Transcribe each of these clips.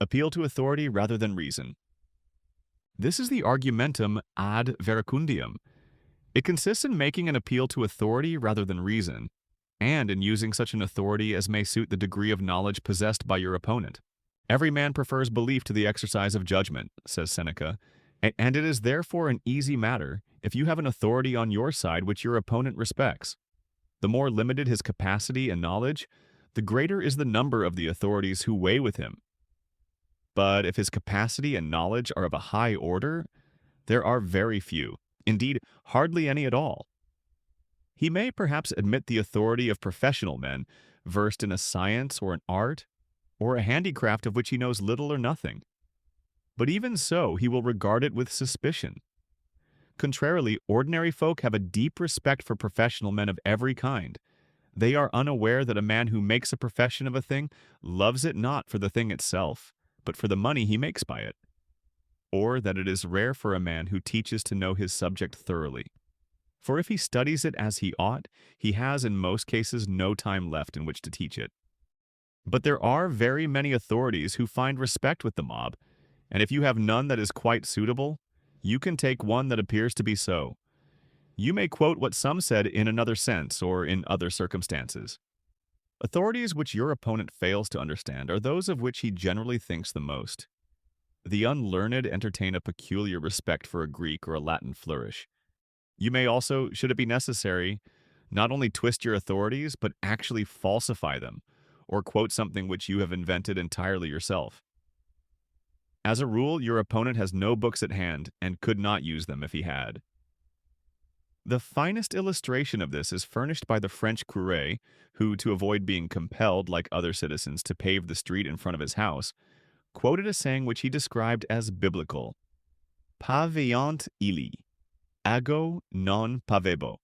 Appeal to authority rather than reason. This is the argumentum ad verecundium. It consists in making an appeal to authority rather than reason, and in using such an authority as may suit the degree of knowledge possessed by your opponent. Every man prefers belief to the exercise of judgment, says Seneca, and it is therefore an easy matter if you have an authority on your side which your opponent respects. The more limited his capacity and knowledge, the greater is the number of the authorities who weigh with him. But if his capacity and knowledge are of a high order, there are very few, indeed hardly any at all. He may perhaps admit the authority of professional men, versed in a science or an art, or a handicraft of which he knows little or nothing. But even so, he will regard it with suspicion. Contrarily, ordinary folk have a deep respect for professional men of every kind. They are unaware that a man who makes a profession of a thing loves it not for the thing itself, but for the money he makes by it, or that it is rare for a man who teaches to know his subject thoroughly. For if he studies it as he ought, he has in most cases no time left in which to teach it. But there are very many authorities who find respect with the mob, and if you have none that is quite suitable, you can take one that appears to be so. You may quote what some said in another sense or in other circumstances. Authorities which your opponent fails to understand are those of which he generally thinks the most. The unlearned entertain a peculiar respect for a Greek or a Latin flourish. You may also, should it be necessary, not only twist your authorities, but actually falsify them, or quote something which you have invented entirely yourself. As a rule, your opponent has no books at hand and could not use them if he had. The finest illustration of this is furnished by the French curé, who, to avoid being compelled, like other citizens, to pave the street in front of his house, quoted a saying which he described as biblical: "Paveant illi, ago non pavebo."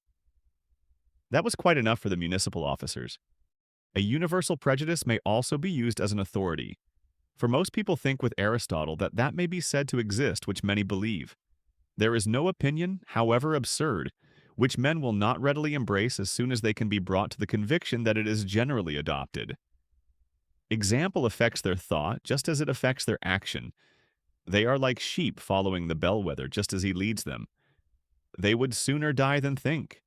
That was quite enough for the municipal officers. A universal prejudice may also be used as an authority, for most people think with Aristotle that may be said to exist which many believe. There is no opinion, however absurd, which men will not readily embrace as soon as they can be brought to the conviction that it is generally adopted. Example affects their thought just as it affects their action. They are like sheep following the bellwether just as he leads them. They would sooner die than think.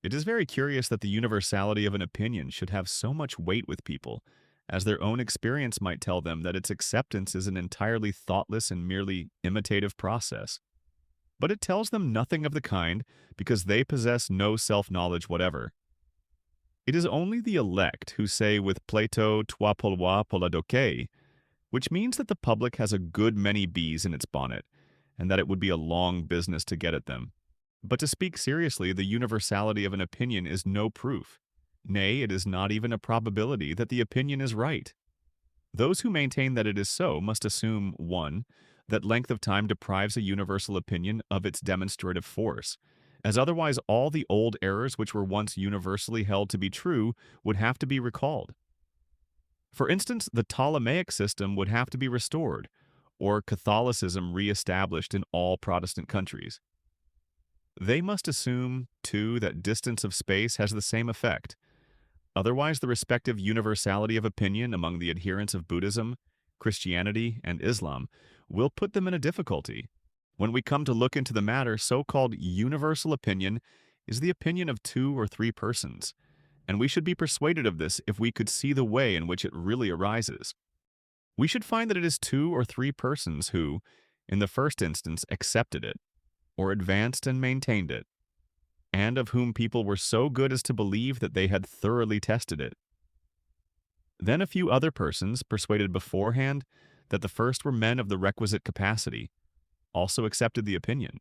It is very curious that the universality of an opinion should have so much weight with people, as their own experience might tell them that its acceptance is an entirely thoughtless and merely imitative process. But it tells them nothing of the kind because they possess no self-knowledge whatever. It is only the elect who say with Plato toi poloi poladoke, which means that the public has a good many bees in its bonnet, and that it would be a long business to get at them. But to speak seriously, the universality of an opinion is no proof. Nay, it is not even a probability that the opinion is right. Those who maintain that it is so must assume 1. That length of time deprives a universal opinion of its demonstrative force, as otherwise all the old errors which were once universally held to be true would have to be recalled. For instance, the Ptolemaic system would have to be restored, or Catholicism re-established in all Protestant countries. They must assume, too, that distance of space has the same effect. Otherwise, the respective universality of opinion among the adherents of Buddhism, Christianity, and Islam will put them in a difficulty. When we come to look into the matter, so-called universal opinion is the opinion of 2 or 3 persons, and we should be persuaded of this if we could see the way in which it really arises. We should find that it is 2 or 3 persons who, in the first instance, accepted it, or advanced and maintained it, and of whom people were so good as to believe that they had thoroughly tested it. Then a few other persons, persuaded beforehand that the first were men of the requisite capacity, also accepted the opinion.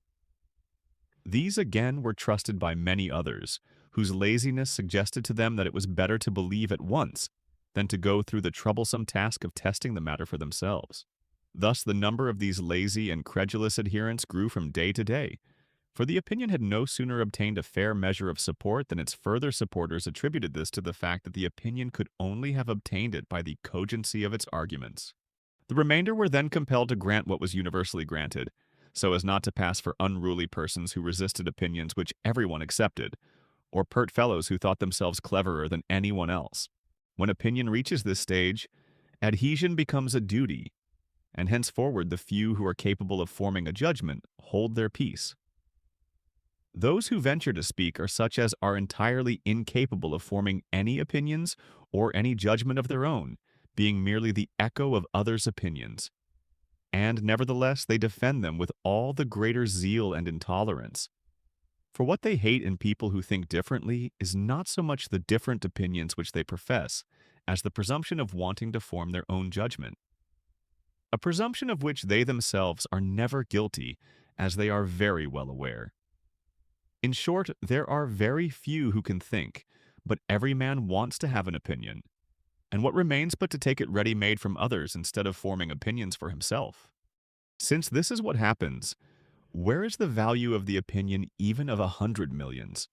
These again were trusted by many others, whose laziness suggested to them that it was better to believe at once than to go through the troublesome task of testing the matter for themselves. Thus the number of these lazy and credulous adherents grew from day to day, for the opinion had no sooner obtained a fair measure of support than its further supporters attributed this to the fact that the opinion could only have obtained it by the cogency of its arguments. The remainder were then compelled to grant what was universally granted, so as not to pass for unruly persons who resisted opinions which everyone accepted, or pert fellows who thought themselves cleverer than anyone else. When opinion reaches this stage, Adhesion becomes a duty, and henceforward the few who are capable of forming a judgment hold their peace. Those who venture to speak are such as are entirely incapable of forming any opinions or any judgment of their own, being merely the echo of others' opinions. And nevertheless they defend them with all the greater zeal and intolerance. For what they hate in people who think differently is not so much the different opinions which they profess, as the presumption of wanting to form their own judgment. A presumption of which they themselves are never guilty, as they are very well aware. In short, there are very few who can think, but every man wants to have an opinion. And what remains but to take it ready-made from others instead of forming opinions for himself? Since this is what happens, where is the value of the opinion even of 100 millions?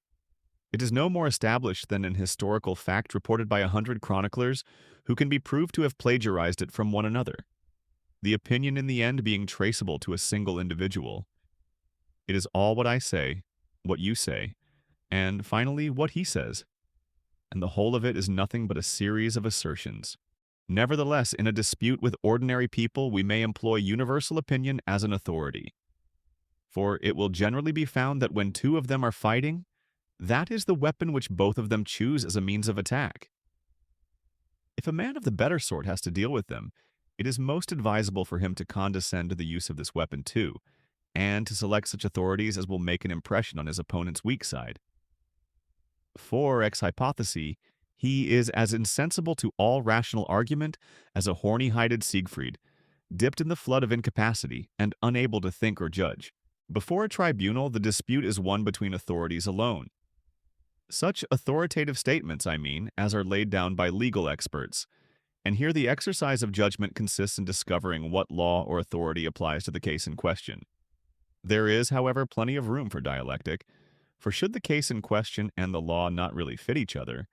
It is no more established than an historical fact reported by 100 chroniclers who can be proved to have plagiarized it from one another, the opinion in the end being traceable to a single individual. It is all what I say, what you say, and finally what he says. And the whole of it is nothing but a series of assertions. Nevertheless, in a dispute with ordinary people, we may employ universal opinion as an authority. For it will generally be found that when two of them are fighting, that is the weapon which both of them choose as a means of attack. If a man of the better sort has to deal with them, it is most advisable for him to condescend to the use of this weapon too, and to select such authorities as will make an impression on his opponent's weak side. For, ex hypothesi, he is as insensible to all rational argument as a horny-hided Siegfried, dipped in the flood of incapacity and unable to think or judge. Before a tribunal, the dispute is one between authorities alone. Such authoritative statements, I mean, as are laid down by legal experts. And here the exercise of judgment consists in discovering what law or authority applies to the case in question. There is, however, plenty of room for dialectic, for should the case in question and the law not really fit each other,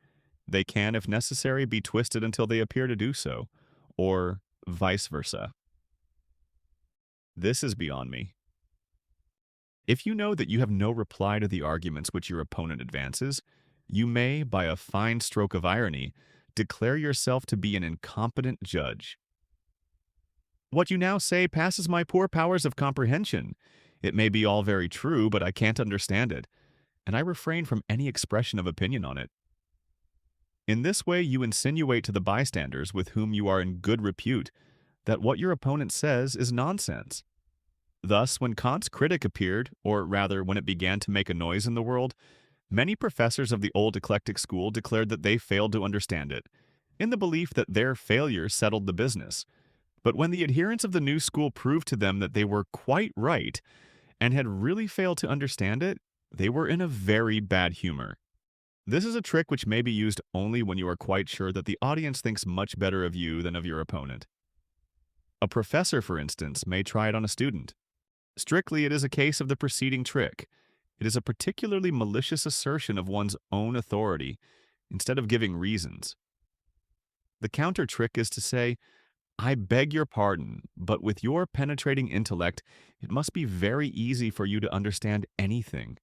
they can, if necessary, be twisted until they appear to do so, or vice versa. This is beyond me. If you know that you have no reply to the arguments which your opponent advances, you may, by a fine stroke of irony, declare yourself to be an incompetent judge. What you now say passes my poor powers of comprehension. It may be all very true, but I can't understand it, and I refrain from any expression of opinion on it. In this way you insinuate to the bystanders with whom you are in good repute that what your opponent says is nonsense. Thus, when Kant's critic appeared, or rather when it began to make a noise in the world, many professors of the old eclectic school declared that they failed to understand it, in the belief that their failure settled the business. But when the adherents of the new school proved to them that they were quite right and had really failed to understand it, they were in a very bad humor. This is a trick which may be used only when you are quite sure that the audience thinks much better of you than of your opponent. A professor, for instance, may try it on a student. Strictly, it is a case of the preceding trick. It is a particularly malicious assertion of one's own authority, instead of giving reasons. The counter trick is to say, I beg your pardon, but with your penetrating intellect, it must be very easy for you to understand anything,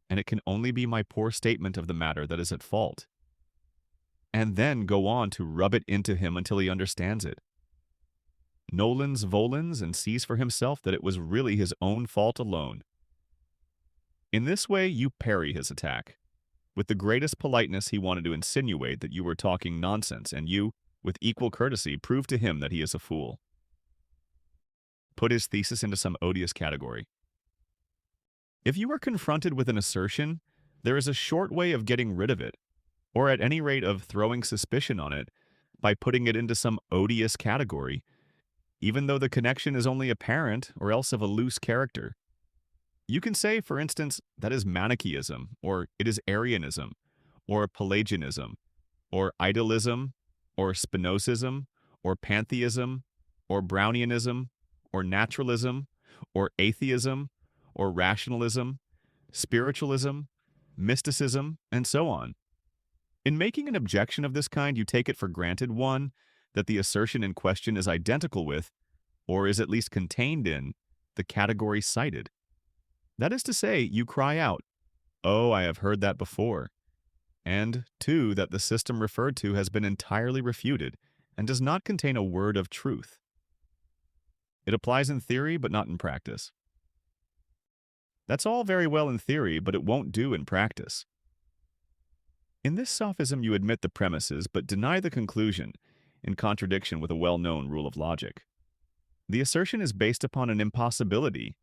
and it can only be my poor statement of the matter that is at fault. And then go on to rub it into him until he understands it. Nolens volens and sees for himself that it was really his own fault alone. In this way you parry his attack. With the greatest politeness he wanted to insinuate that you were talking nonsense, and you, with equal courtesy, prove to him that he is a fool. Put his thesis into some odious category. If you are confronted with an assertion, there is a short way of getting rid of it, or at any rate of throwing suspicion on it, by putting it into some odious category, even though the connection is only apparent or else of a loose character. You can say, for instance, that is Manichaeism, or it is Arianism, or Pelagianism, or Idealism, or Spinozism, or Pantheism, or Brownianism, or Naturalism, or Atheism, or Rationalism, Spiritualism, Mysticism, and so on. In making an objection of this kind, you take it for granted, one, that the assertion in question is identical with, or is at least contained in, the category cited. That is to say, you cry out, "Oh, I have heard that before," and, two, that the system referred to has been entirely refuted, and does not contain a word of truth. It applies in theory, but not in practice. That's all very well in theory, but it won't do in practice. In this sophism, you admit the premises, but deny the conclusion, in contradiction with a well-known rule of logic. The assertion is based upon an impossibility.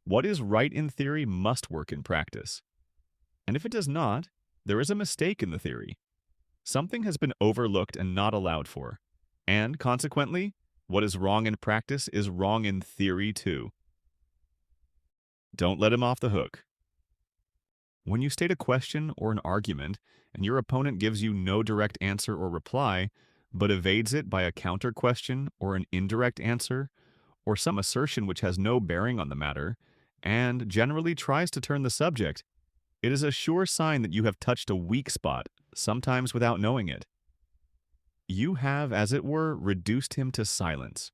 What is right in theory must work in practice. And if it does not, there is a mistake in the theory. Something has been overlooked and not allowed for. And, consequently, what is wrong in practice is wrong in theory too. Don't let him off the hook. When you state a question or an argument, and your opponent gives you no direct answer or reply, but evades it by a counter-question or an indirect answer, or some assertion which has no bearing on the matter, and generally tries to turn the subject, it is a sure sign that you have touched a weak spot, sometimes without knowing it. You have, as it were, reduced him to silence.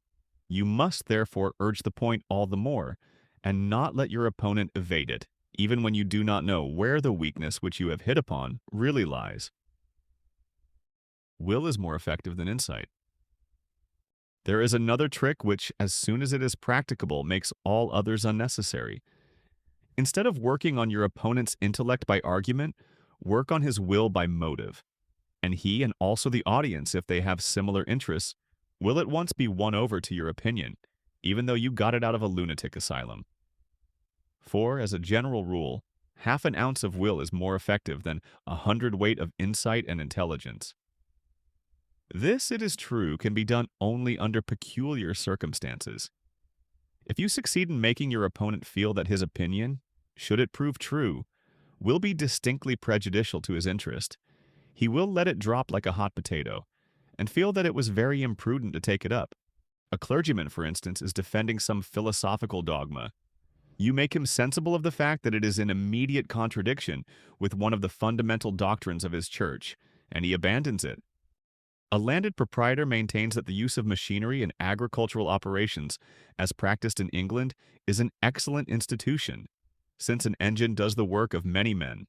You must therefore urge the point all the more, and not let your opponent evade it, even when you do not know where the weakness which you have hit upon really lies. Will is more effective than insight. There is another trick which, as soon as it is practicable, makes all others unnecessary. Instead of working on your opponent's intellect by argument, work on his will by motive. And he, and also the audience, if they have similar interests, will at once be won over to your opinion, even though you got it out of a lunatic asylum. For, as a general rule, half an ounce of will is more effective than 100 weight of insight and intelligence. This, it is true, can be done only under peculiar circumstances. If you succeed in making your opponent feel that his opinion, should it prove true, will be distinctly prejudicial to his interest, he will let it drop like a hot potato, and feel that it was very imprudent to take it up. A clergyman, for instance, is defending some philosophical dogma. You make him sensible of the fact that it is in immediate contradiction with one of the fundamental doctrines of his church, and he abandons it. A landed proprietor maintains that the use of machinery in agricultural operations, as practiced in England, is an excellent institution, since an engine does the work of many men.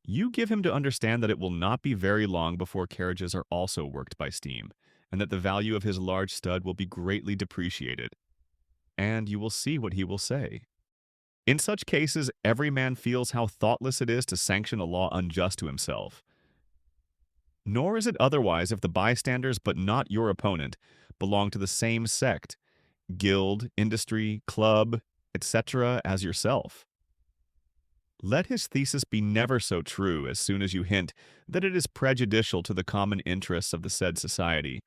You give him to understand that it will not be very long before carriages are also worked by steam, and that the value of his large stud will be greatly depreciated. And you will see what he will say. In such cases, every man feels how thoughtless it is to sanction a law unjust to himself. Nor is it otherwise if the bystanders, but not your opponent, belong to the same sect, guild, industry, club, etc. as yourself. Let his thesis be never so true as soon as you hint that it is prejudicial to the common interests of the said society.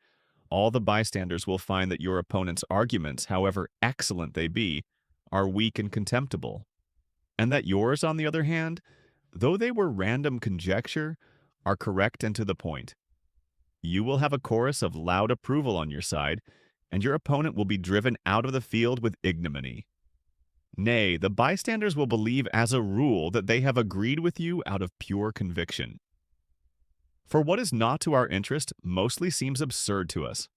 All the bystanders will find that your opponent's arguments, however excellent they be, are weak and contemptible, and that yours, on the other hand, though they were random conjecture, are correct and to the point. You will have a chorus of loud approval on your side, and your opponent will be driven out of the field with ignominy. Nay, the bystanders will believe as a rule that they have agreed with you out of pure conviction. For what is not to our interest mostly seems absurd to us,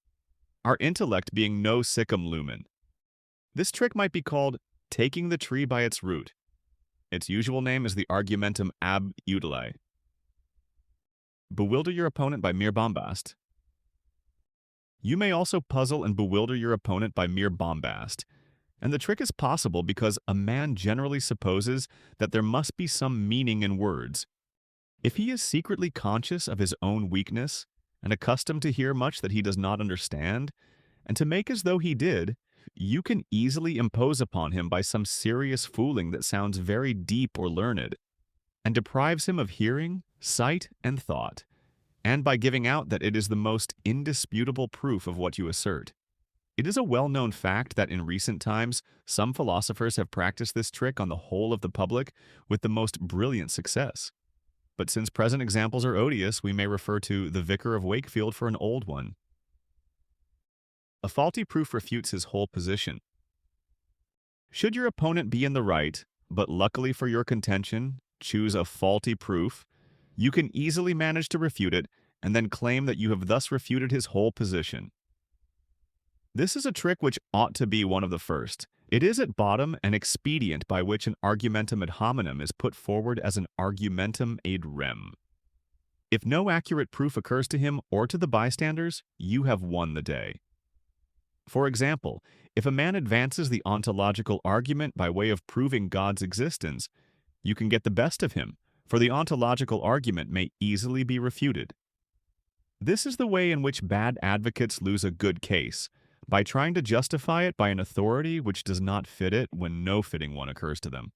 our intellect being no siccum lumen. This trick might be called taking the tree by its root. Its usual name is the argumentum ab utile. Bewilder your opponent by mere bombast. You may also puzzle and bewilder your opponent by mere bombast, and the trick is possible because a man generally supposes that there must be some meaning in words. If he is secretly conscious of his own weakness and accustomed to hear much that he does not understand, and to make as though he did, you can easily impose upon him by some serious fooling that sounds very deep or learned, and deprives him of hearing, sight, and thought, and by giving out that it is the most indisputable proof of what you assert. It is a well-known fact that in recent times some philosophers have practiced this trick on the whole of the public with the most brilliant success. But since present examples are odious, we may refer to the Vicar of Wakefield for an old one. A faulty proof refutes his whole position. Should your opponent be in the right, but luckily for your contention, choose a faulty proof, you can easily manage to refute it and then claim that you have thus refuted his whole position. This is a trick which ought to be one of the first. It is at bottom an expedient by which an argumentum ad hominem is put forward as an argumentum ad rem. If no accurate proof occurs to him or to the bystanders, you have won the day. For example, if a man advances the ontological argument by way of proving God's existence, you can get the best of him, for the ontological argument may easily be refuted. This is the way in which bad advocates lose a good case, by trying to justify it by an authority which does not fit it when no fitting one occurs to them.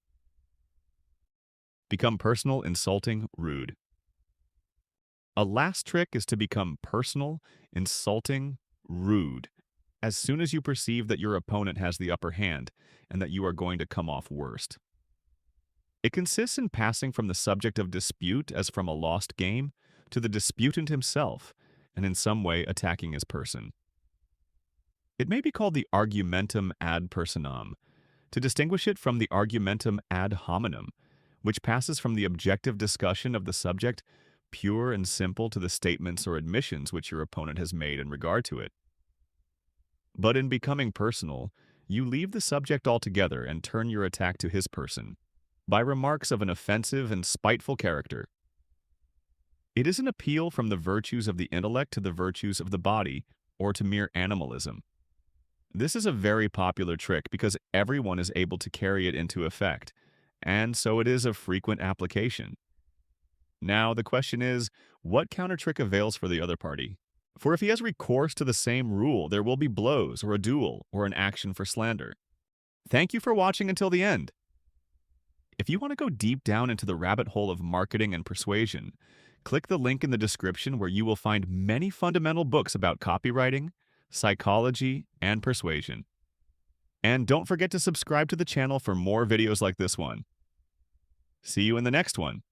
Become personal, insulting, rude. A last trick is to become personal, insulting, rude, as soon as you perceive that your opponent has the upper hand and that you are going to come off worst. It consists in passing from the subject of dispute as from a lost game to the disputant himself, and in some way attacking his person. It may be called the argumentum ad personam, to distinguish it from the argumentum ad hominem, which passes from the objective discussion of the subject pure and simple to the statements or admissions which your opponent has made in regard to it. But in becoming personal, you leave the subject altogether and turn your attack to his person, by remarks of an offensive and spiteful character. It is an appeal from the virtues of the intellect to the virtues of the body, or to mere animalism. This is a very popular trick because everyone is able to carry it into effect, and so it is of frequent application. Now, the question is, what counter-trick avails for the other party? For if he has recourse to the same rule, there will be blows, or a duel, or an action for slander. Thank you for watching until the end. If you want to go deep down into the rabbit hole of marketing and persuasion, click the link in the description where you will find many fundamental books about copywriting, psychology, and persuasion. And don't forget to subscribe to the channel for more videos like this one. See you in the next one.